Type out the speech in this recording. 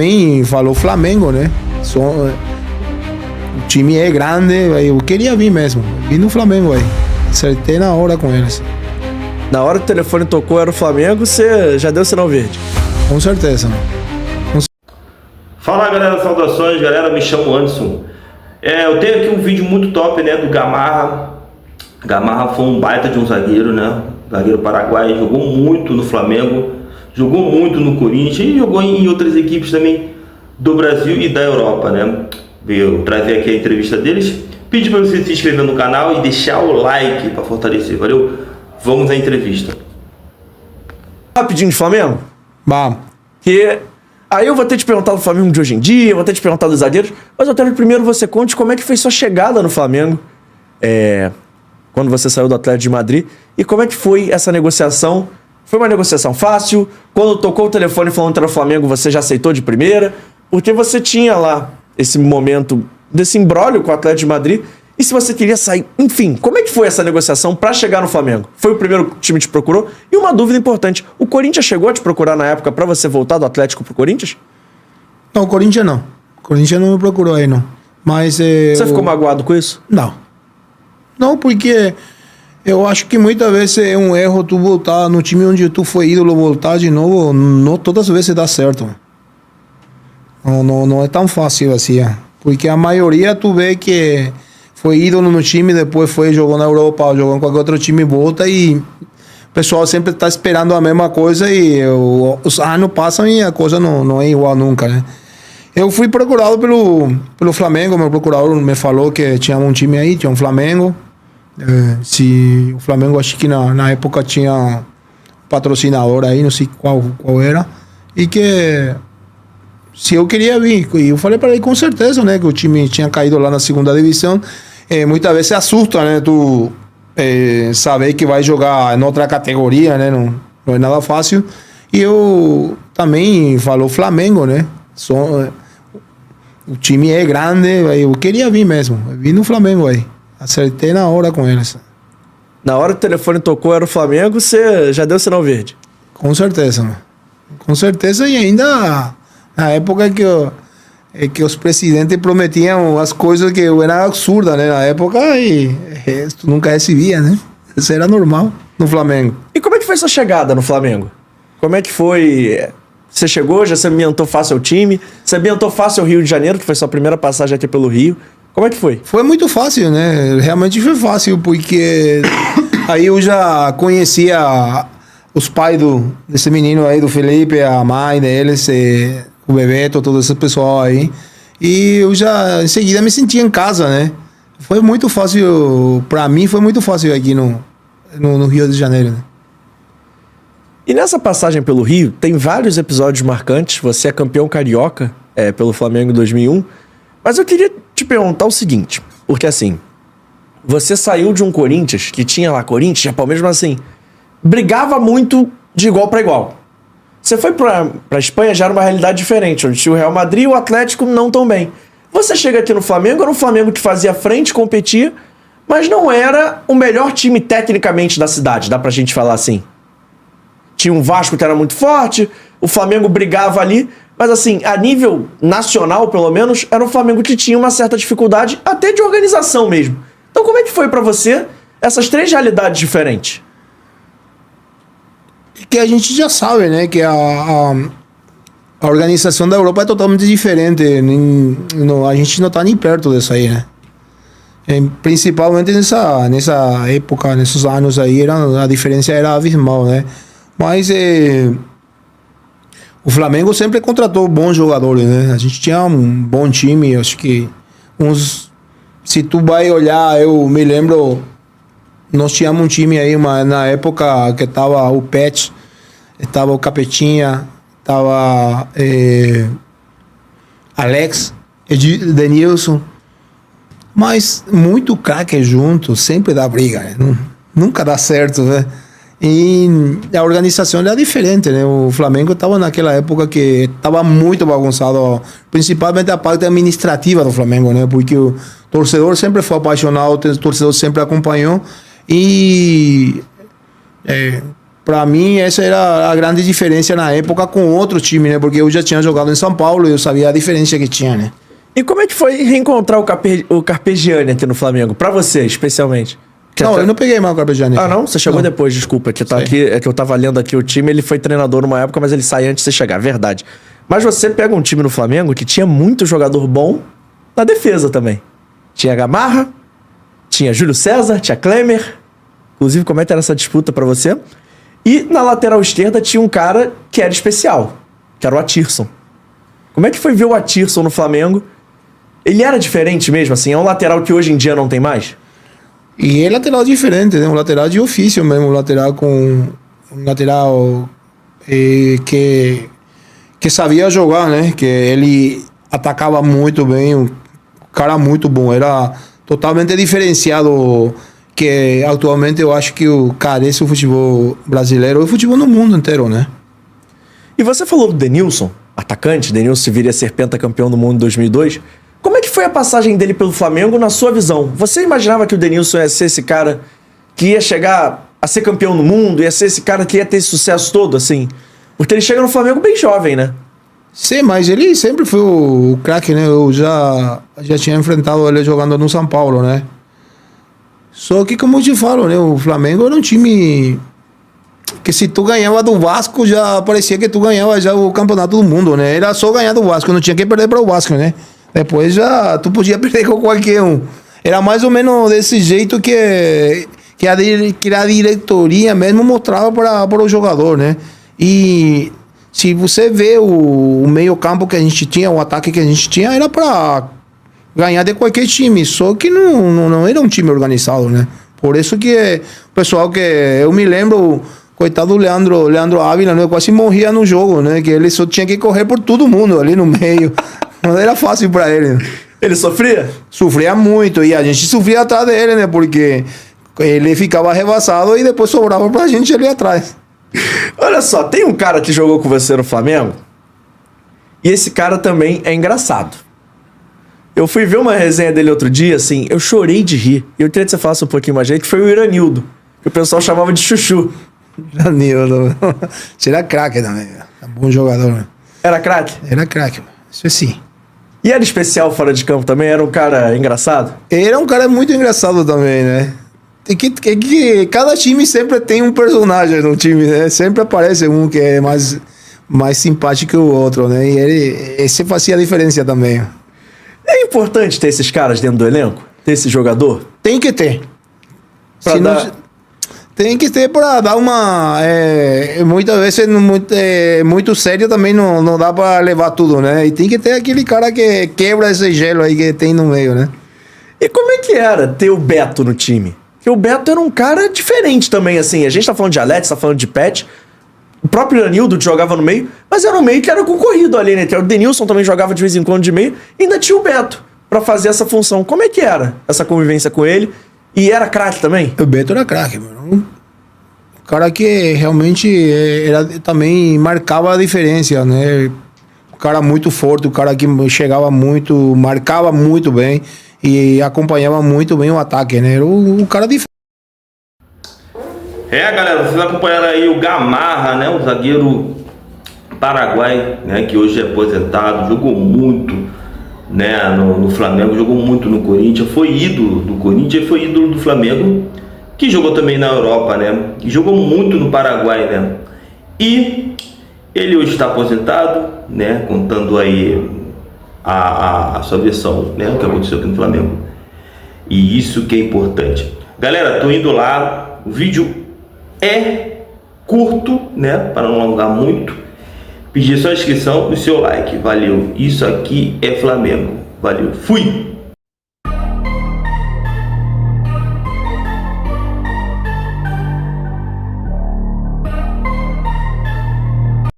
Também falou Flamengo, né? O time é grande, eu queria vir mesmo. Vim no Flamengo aí. Acertei na hora com eles. Na hora que o telefone tocou, era o Flamengo, você já deu sinal verde? Com certeza. Fala galera, saudações galera, me chamo Anderson. Eu tenho aqui um vídeo muito top, né, do Gamarra. Gamarra foi um baita de um zagueiro, né? Zagueiro paraguaio, jogou muito no Flamengo, jogou muito no Corinthians e jogou em outras equipes também do Brasil e da Europa, né? Veio trazer aqui a entrevista deles. Pedi para você se inscrever no canal e deixar o like para fortalecer, valeu? Vamos à entrevista. Rapidinho de Flamengo? Vamos. Que aí eu vou ter te perguntar do Flamengo de hoje em dia, vou ter te perguntar dos zagueiros, mas eu quero que primeiro você conte como é que foi sua chegada no Flamengo, quando você saiu do Atlético de Madrid, e como é que foi essa negociação. Foi uma negociação fácil? Quando tocou o telefone falando que era o Flamengo, você já aceitou de primeira? Porque você tinha lá esse momento desse imbróglio com o Atlético de Madrid, e se você queria sair, enfim, como é que foi essa negociação para chegar no Flamengo? Foi o primeiro time que te procurou? E uma dúvida importante, o Corinthians chegou a te procurar na época para você voltar do Atlético pro Corinthians? Não, o Corinthians não. O Corinthians não me procurou aí, não. Mas você ficou magoado com isso? Não. Não, porque eu acho que muitas vezes é um erro tu voltar no time onde tu foi ídolo, voltar de novo, não todas as vezes dá certo. Não é tão fácil assim, porque a maioria tu vê que foi ídolo no time, depois jogou na Europa, jogou em qualquer outro time, volta e o pessoal sempre está esperando a mesma coisa e os anos passam e a coisa não é igual nunca, né? Eu fui procurado pelo Flamengo, meu procurador me falou que tinha um time aí, tinha um Flamengo. Se o Flamengo, acho que na época tinha patrocinador aí, não sei qual era, e que se eu queria vir, e eu falei para ele com certeza, né, que o time tinha caído lá na segunda divisão. Muitas vezes assusta, né, tu saber que vai jogar em outra categoria, né, não é nada fácil. E eu também falou Flamengo, né, o time é grande, eu queria vir mesmo, eu vim no Flamengo aí. Acertei na hora com eles. Na hora que o telefone tocou, era o Flamengo, você já deu sinal verde? Com certeza, mano. Com certeza, e ainda na época que os presidentes prometiam as coisas que eram absurdas, né? Na época, e tu nunca recebia, né? Isso era normal no Flamengo. E como é que foi sua chegada no Flamengo? Como é que foi? Você chegou, já se ambientou fácil ao time? Se ambientou fácil ao Rio de Janeiro, que foi sua primeira passagem aqui pelo Rio? Como é que foi? Foi muito fácil, né? Realmente foi fácil, porque aí eu já conhecia os pais desse menino aí, do Felipe, a mãe deles, o Bebeto, todo esse pessoal aí. E eu já, em seguida, me sentia em casa, né? Foi muito fácil, pra mim foi muito fácil aqui no Rio de Janeiro, né? E nessa passagem pelo Rio, tem vários episódios marcantes. Você é campeão carioca pelo Flamengo em 2001. Mas eu queria te perguntar o seguinte, porque assim, você saiu de um Corinthians, que tinha lá Corinthians, Palmeiras, mas assim, brigava muito de igual para igual. Você foi pra Espanha, já era uma realidade diferente, onde tinha o Real Madrid e o Atlético não tão bem. Você chega aqui no Flamengo, era um Flamengo que fazia frente, competia, mas não era o melhor time tecnicamente da cidade, dá pra gente falar assim. Tinha um Vasco que era muito forte, o Flamengo brigava ali, mas assim, a nível nacional, pelo menos, era um Flamengo que tinha uma certa dificuldade, até de organização mesmo. Então como é que foi pra você essas três realidades diferentes? Que a gente já sabe, né, que a organização da Europa é totalmente diferente. A gente não está nem perto disso aí, né? Principalmente nessa época, nesses anos aí, a diferença era abismal, né? Mas o Flamengo sempre contratou bons jogadores, né? A gente tinha um bom time, acho que se tu vai olhar, eu me lembro, nós tínhamos um time aí, na época que tava o Pet, tava o Capetinha, tava Alex, Denilson, mas muito craque junto, sempre dá briga, né? Nunca dá certo, né? E a organização era diferente, né? O Flamengo estava naquela época que estava muito bagunçado, principalmente a parte administrativa do Flamengo, né? Porque o torcedor sempre foi apaixonado, o torcedor sempre acompanhou e Para mim, essa era a grande diferença na época com outro time, né? Porque eu já tinha jogado em São Paulo e eu sabia a diferença que tinha, né? E como é que foi reencontrar o Carpegiani aqui no Flamengo? Pra você, especialmente. Não, eu não peguei mais o Carpegiani. Ah, não? Você chegou depois, desculpa. Que tá aqui, é que eu tava lendo aqui o time, ele foi treinador numa época, mas ele sai antes de você chegar, verdade. Mas você pega um time no Flamengo que tinha muito jogador bom na defesa também. Tinha Gamarra, tinha Júlio César, tinha Klemer. Inclusive, como é que era essa disputa pra você? E na lateral esquerda tinha um cara que era especial, que era o Atirson. Como é que foi ver o Atirson no Flamengo? Ele era diferente mesmo, assim? É um lateral que hoje em dia não tem mais? E é lateral diferente, né? Um lateral de ofício mesmo, um lateral com... Um lateral que sabia jogar, né? Que ele atacava muito bem, um cara muito bom. Era totalmente diferenciado, que atualmente eu acho que carece o futebol brasileiro e o futebol no mundo inteiro, né? E você falou do Denilson, atacante. Denilson viria a ser pentacampeão do mundo em 2002. Como é que foi a passagem dele pelo Flamengo na sua visão? Você imaginava que o Denilson ia ser esse cara que ia chegar a ser campeão do mundo, ia ser esse cara que ia ter esse sucesso todo, assim? Porque ele chega no Flamengo bem jovem, né? Sim, mas ele sempre foi o craque, né? Eu já tinha enfrentado ele jogando no São Paulo, né? Só que, como eu te falo, né? O Flamengo era um time que se tu ganhava do Vasco, já parecia que tu ganhava já o campeonato do mundo, né? Era só ganhar do Vasco, não tinha que perder para o Vasco, né? Depois já tu podia perder com qualquer um. Era mais ou menos desse jeito que a diretoria mesmo mostrava para o jogador, né? E se você vê o meio campo que a gente tinha, o ataque que a gente tinha, era para ganhar de qualquer time. Só que não era um time organizado, né? Por isso que o pessoal que... Eu me lembro... Coitado do Leandro Ávila, né? Quase morria no jogo, né? Que ele só tinha que correr por todo mundo ali no meio. Não era fácil para ele. Ele sofria? Sofria muito. E a gente sofria atrás dele, né? Porque ele ficava rebaçado e depois sobrava pra gente ali atrás. Olha só, tem um cara que jogou com você no Flamengo e esse cara também é engraçado. Eu fui ver uma resenha dele outro dia, assim, eu chorei de rir. E eu queria que você falasse um pouquinho mais gente, que foi o Iranildo, que o pessoal chamava de Chuchu. Iranildo. Você era craque também. É um bom jogador, né? Era craque? Era craque, isso sim. E era especial fora de campo também? Era um cara engraçado? Era um cara muito engraçado também, né? Que cada time sempre tem um personagem no time, né? Sempre aparece um que é mais simpático que o outro, né? E esse fazia a diferença também. É importante ter esses caras dentro do elenco? Ter esse jogador? Tem que ter. Pra tem que ter para dar uma... muitas vezes muito sério também não dá para levar tudo, né? E tem que ter aquele cara que quebra esse gelo aí que tem no meio, né? E como é que era ter o Beto no time? Porque o Beto era um cara diferente também, assim. A gente tá falando de Alex, tá falando de Pet. O próprio Iranildo jogava no meio, mas era um meio que era concorrido ali, né? O Denilson também jogava de vez em quando de meio. E ainda tinha o Beto pra fazer essa função. Como é que era essa convivência com ele? E era craque também? O Beto era craque, mano. O cara que realmente também marcava a diferença, né? O cara muito forte, o cara que chegava muito, marcava muito bem e acompanhava muito bem o ataque, né? Era o cara diferente. Galera, vocês acompanharam aí o Gamarra, né? O zagueiro paraguai, né? Que hoje é aposentado, jogou muito, né? No Flamengo, jogou muito no Corinthians, foi ídolo do Corinthians, foi ídolo do Flamengo, que jogou também na Europa, né? E jogou muito no Paraguai, né? E ele hoje está aposentado, né? Contando aí a sua versão, né? O que aconteceu aqui no Flamengo. E isso que é importante. Galera, tô indo lá. O vídeo é curto, né? Para não alongar muito. Pedir sua inscrição e seu like. Valeu. Isso aqui é Flamengo. Valeu. Fui!